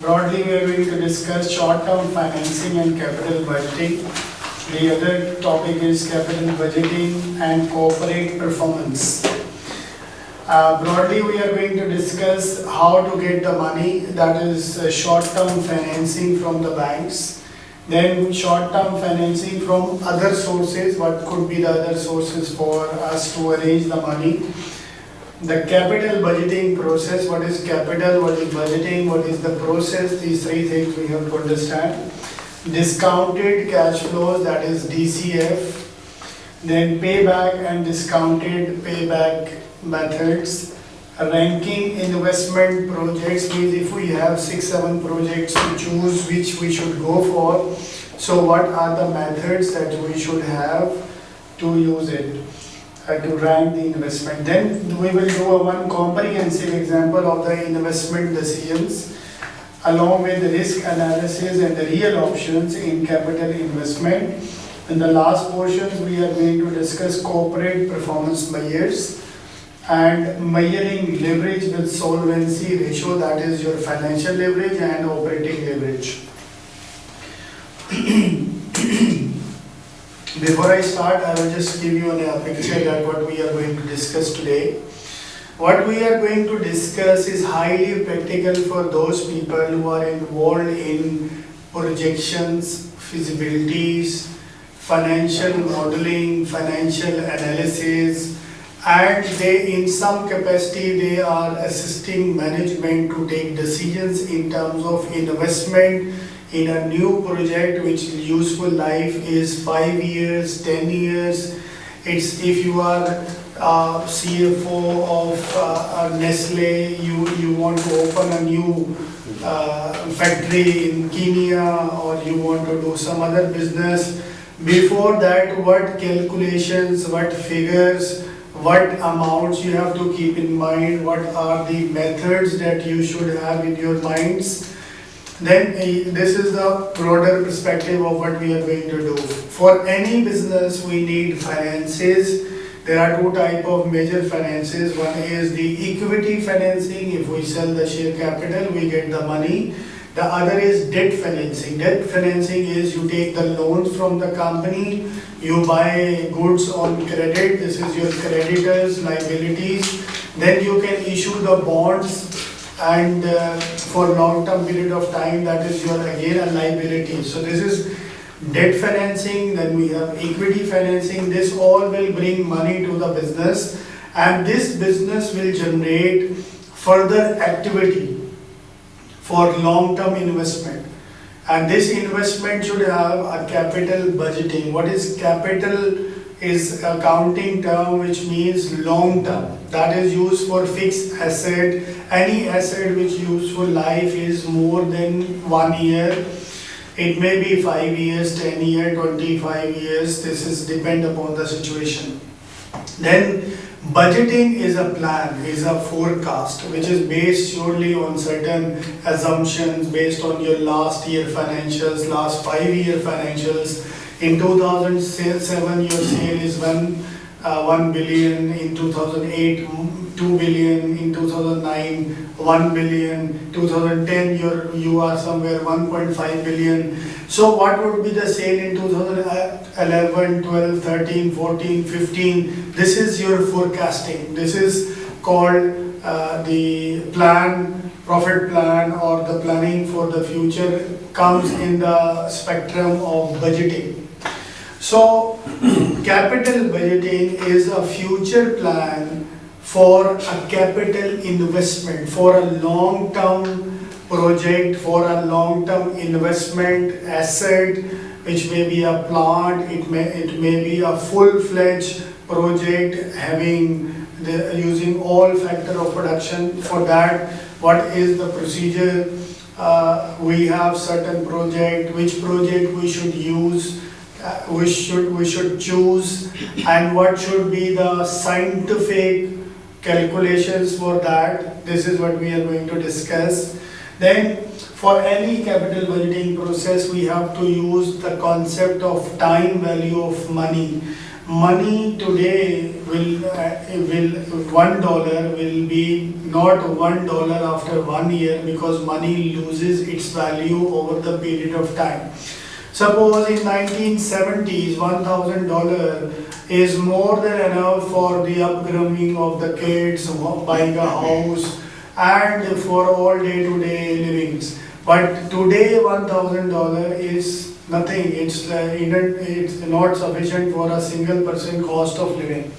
Broadly, we are going to discuss short-term financing and capital budgeting. The other topic is capital budgeting and corporate performance. Broadly, we are going to discuss how to get the money, that is short-term financing from the banks. Then short-term financing from other sources, what could be the other sources for us to arrange the money. The capital budgeting process, what is capital, what is budgeting, what is the process, these three things we have to understand. Discounted cash flows, that is DCF. Then payback and discounted payback methods. Ranking investment projects means if we have 6-7 projects to choose which we should go for, so what are the methods that we should have to use it, to rank the investment. Then we will do one comprehensive example of the investment decisions along with the risk analysis and the real options in capital investment. In the last portions we are going to discuss corporate performance measures and measuring leverage with solvency ratio, that is your financial leverage and operating leverage. Before I start, I will just give you a picture that what we are going to discuss today. What we are going to discuss is highly practical for those people who are involved in projections, feasibilities, financial modeling, financial analysis, and they, in some capacity, they are assisting management to take decisions in terms of investment in a new project which useful life is 5 years, 10 years. It's if you are CFO of Nestle, you want to open a new factory in Kenya, or you want to do some other business. Before that, what calculations, what figures, what amounts you have to keep in mind, what are the methods that you should have in your minds. Then this is the broader perspective of what we are going to do. For any business, we need finances. There are two types of major finances. One is the equity financing. If we sell the share capital, we get the money. The other is debt financing. Debt financing is you take the loans from the company, you buy goods on credit. This is your creditors' liabilities. Then you can issue the bonds and for long-term period of time, that is your again a liability. So this is debt financing. Then we have equity financing. This all will bring money to the business, and this business will generate further activity for long-term investment. And this investment should have a capital budgeting. What is capital? Is accounting term which means long term. That is used for fixed asset. Any asset which useful life is more than 1 year. It may be 5 years, 10 years, 25 years. This is depend upon the situation. Then budgeting is a plan, is a forecast which is based surely on certain assumptions based on your last year financials, last 5 year financials. In 2007, your sale is 1 billion. In 2008, 2 billion. In 2009, 1 billion. 2010, you are somewhere 1.5 billion. So what would be the sale in 2011, 12, 13, 14, 15? This is your forecasting. This is called the plan, profit plan, or the planning for the future comes in the spectrum of budgeting. So capital budgeting is a future plan for a capital investment, for a long-term project, for a long-term investment asset, which may be a plant, it may be a full-fledged project having using all factor of production. For that, what is the procedure? We have certain project, which project we should use, we should choose, and what should be the scientific calculations for that. This is what we are going to discuss. Then for any capital budgeting process, we have to use the concept of time value of money. Money today will $1 will be not $1 after 1 year, because money loses its value over the period of time. Suppose in 1970s, $1,000 is more than enough for the upbringing of the kids, buying a house, and for all day-to-day livings. But today, $1,000 is nothing. It's not sufficient for a single person cost of living.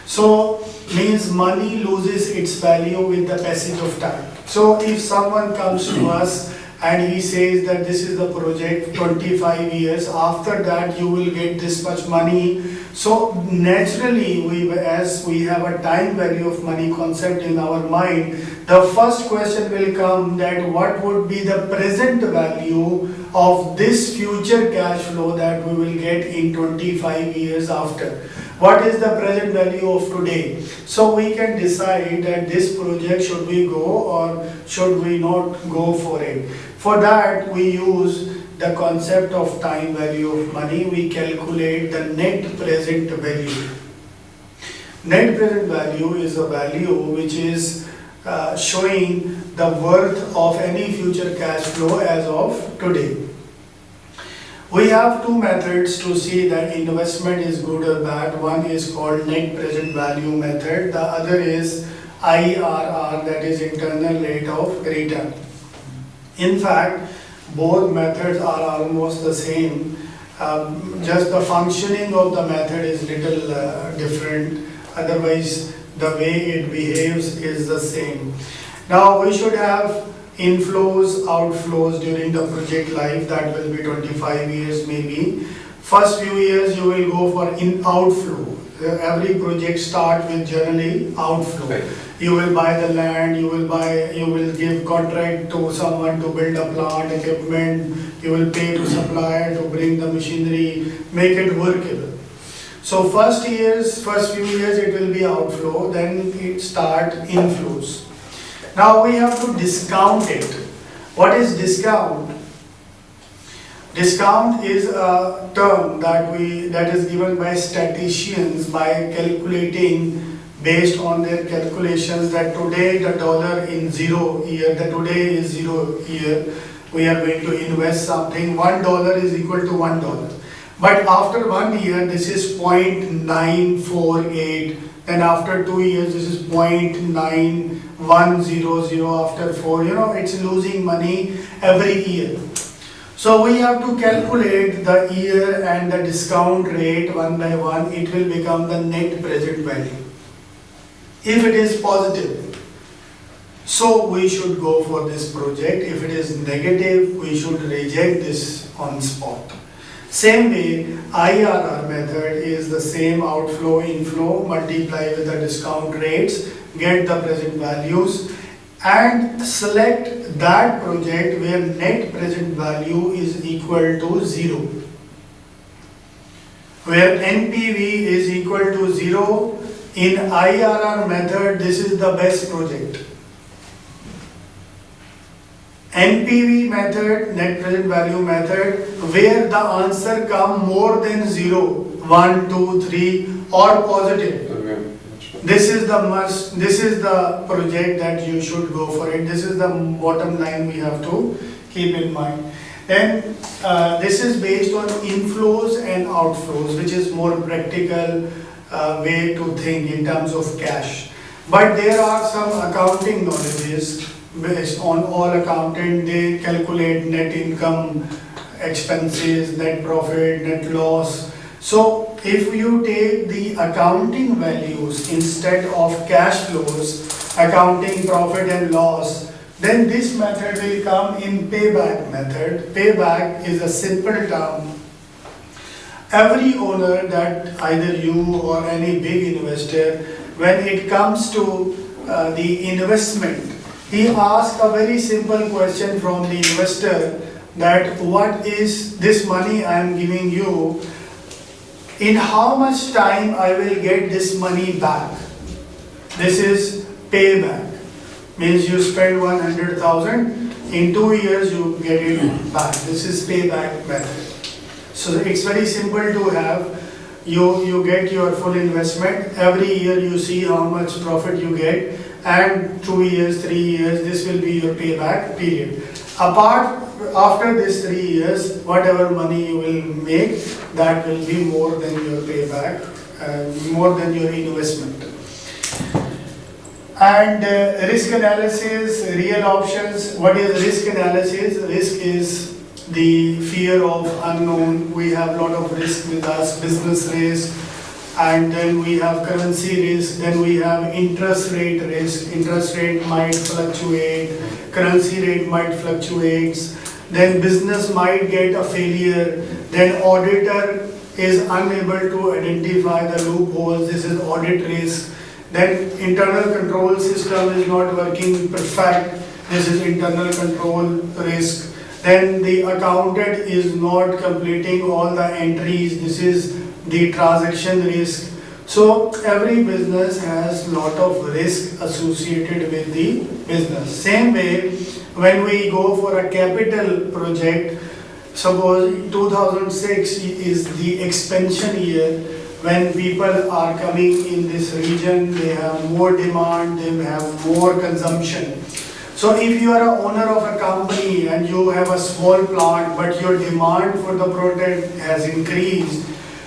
So means money loses its value with the passage of time. So if someone comes to us and he says that this is the project, 25 years, after that you will get this much money. So naturally, as we have a time value of money concept in our mind, the first question will come that what would be the present value of this future cash flow that we will get in 25 years after. What is the present value of today? So we can decide that this project should we go or should we not go for it. For that we use the concept of time value of money. We calculate the net present value. Net present value is a value which is showing the worth of any future cash flow as of today. We have two methods to see that investment is good or bad. One is called net present value method. The other is IRR, that is internal rate of return. In fact, both methods are almost the same. Just the functioning of the method is little different. Otherwise, the way it behaves is the same. Now we should have inflows, outflows during the project life. That will be 25 years maybe. First few years you will go for outflow. Every project start with generally outflow. Right. You will buy the land, you will give contract to someone to build a plant, equipment, you will pay to supplier to bring the machinery, make it workable. So first few years it will be outflow, then it start inflows. Now we have to discount it. What is discount? Discount is a term that is given by statisticians by calculating based on their calculations that today the dollar in 0 year, that today is 0 year, we are going to invest something, $1 is equal to $1. But after 1 year this is 0.948, and after 2 years this is 0.9100, after 4, it's losing money every year. So we have to calculate the year and the discount rate one by one. It will become the net present value. If it is positive, so we should go for this project. If it is negative, we should reject this on spot. Same way, IRR method is the same, outflow, inflow, multiply with the discount rates, get the present values, and select that project where net present value is equal to 0. Where NPV is equal to 0, in IRR method, this is the best project. NPV method, net present value method, where the answer come more than 0, 1, 2, 3 or positive. This is the must, this is the project that you should go for it. This is the bottom line we have to keep in mind. Then this is based on inflows and outflows, which is more practical way to think in terms of cash. But there are some accounting knowledges based on all accountant. They calculate net income, expenses, net profit, net loss. So if you take the accounting values instead of cash flows, accounting profit and loss, then this method will come in payback method. Payback is a simple term. Every owner, that either you or any big investor, when it comes to the investment, he asks a very simple question from the investor, that what is this money I am giving you, in how much time I will get this money back. This is payback. Means you spend 100,000, in 2 years you get it back. This is payback method. So it's very simple to have. You get your full investment. Every year you see how much profit you get, and 2 years, 3 years, this will be your payback period. Apart after this 3 years, whatever money you will make, that will be more than your payback, more than your investment. And risk analysis, real options. What is risk analysis? Risk is the fear of unknown. We have a lot of risk with us, business risk, and then we have currency risk, then we have interest rate risk. Interest rate might fluctuate, currency rate might fluctuate, then business might get a failure, then auditor is unable to identify the loopholes, this is audit risk. Then internal control system is not working perfect, this is internal control risk. Then the accountant is not completing all the entries, this is the transaction risk. So every business has lot of risk associated with the business. Same way, when we go for a capital project, suppose 2006 is the expansion year, when people are coming in this region, they have more demand, they have more consumption. So if you are an owner of a company and you have a small plant, but your demand for the product has increased,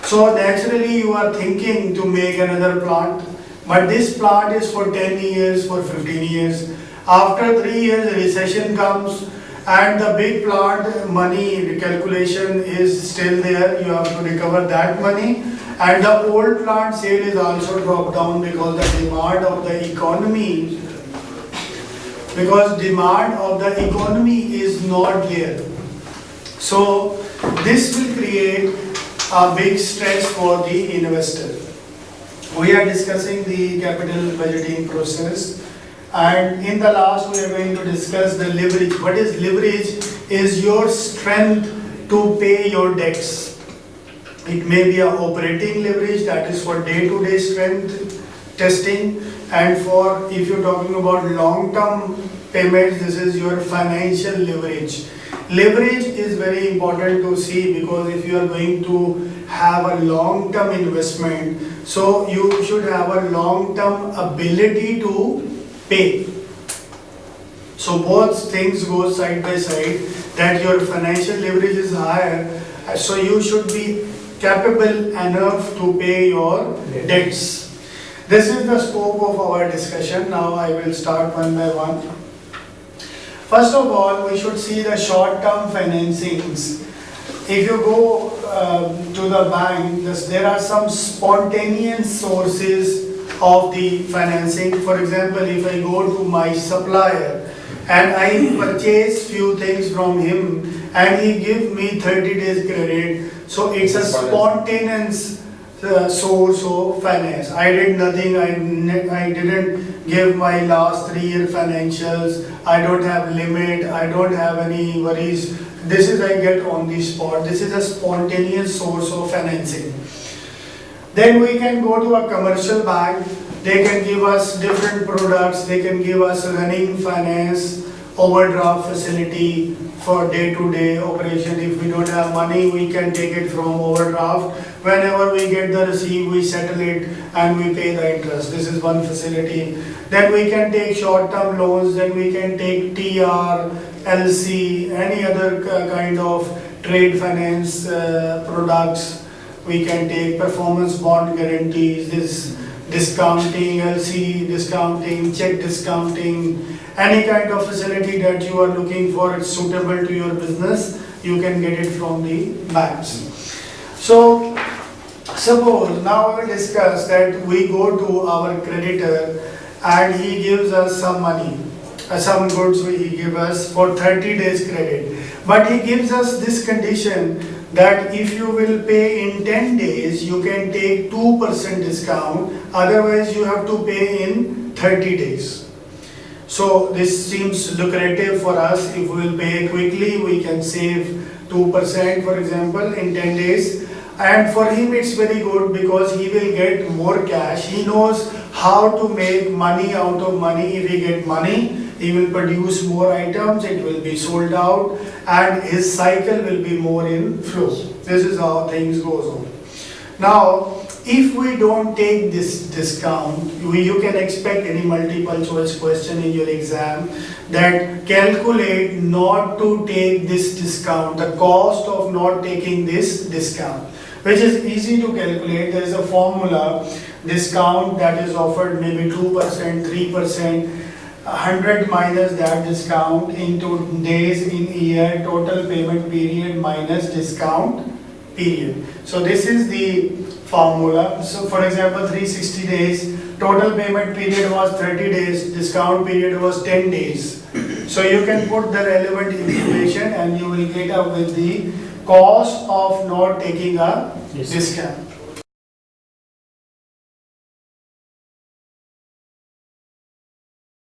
so naturally you are thinking to make another plant, but this plant is for 10 years, for 15 years. After 3 years, recession comes, and the big plant money, the calculation is still there, you have to recover that money. And the old plant sale is also dropped down because the demand of the economy, is not there. So this will create a big stress for the investor. We are discussing the capital budgeting process, and in the last we are going to discuss the leverage. What is leverage? Is your strength to pay your debts. It may be an operating leverage, that is for day-to-day strength testing, and for if you're talking about long-term payments, this is your financial leverage. Leverage is very important to see, because if you are going to have a long-term investment, so you should have a long-term ability to pay. So both things go side by side, that your financial leverage is higher, so you should be capable enough to pay your debts. This is the scope of our discussion. Now I will start one by one. First of all, we should see the short-term financings. If you go to the bank, there are some spontaneous sources of the financing. For example, if I go to my supplier and I purchase few things from him and he give me 30 days credit, so it's a spontaneous source of finance. I did nothing, I didn't give my last 3-year financials, I don't have limit, I don't have any worries. This is I get on the spot. This is a spontaneous source of financing. Then we can go to a commercial bank. They can give us different products. They can give us running finance, overdraft facility for day-to-day operation. If we don't have money, we can take it from overdraft. Whenever we get the receipt, we settle it and we pay the interest. This is one facility. Then we can take short-term loans. Then we can take TR, LC, any other kind of trade finance products. We can take performance bond guarantees, this discounting, LC discounting, check discounting, any kind of facility that you are looking for, it's suitable to your business, you can get it from the banks. So, suppose now we will discuss that we go to our creditor and he gives us some money, some goods he gives us for 30 days credit. But he gives us this condition that if you will pay in 10 days, you can take 2% discount, otherwise you have to pay in 30 days. So this seems lucrative for us. If we will pay quickly, we can save 2%, for example, in 10 days. And for him it's very good because he will get more cash. He knows how to make money out of money. If he get money, he will produce more items, it will be sold out, and his cycle will be more in flow. This is how things goes on. Now, if we don't take this discount, you can expect any multiple choice question in your exam that calculate not to take this discount, the cost of not taking this discount, which is easy to calculate. There is a formula, discount that is offered maybe 2%, 3%, 100 minus that discount into days in year, total payment period minus discount period. So this is the formula. So for example, 360 days, total payment period was 30 days, discount period was 10 days. So you can put the relevant information and you will get up with the cost of not taking a discount.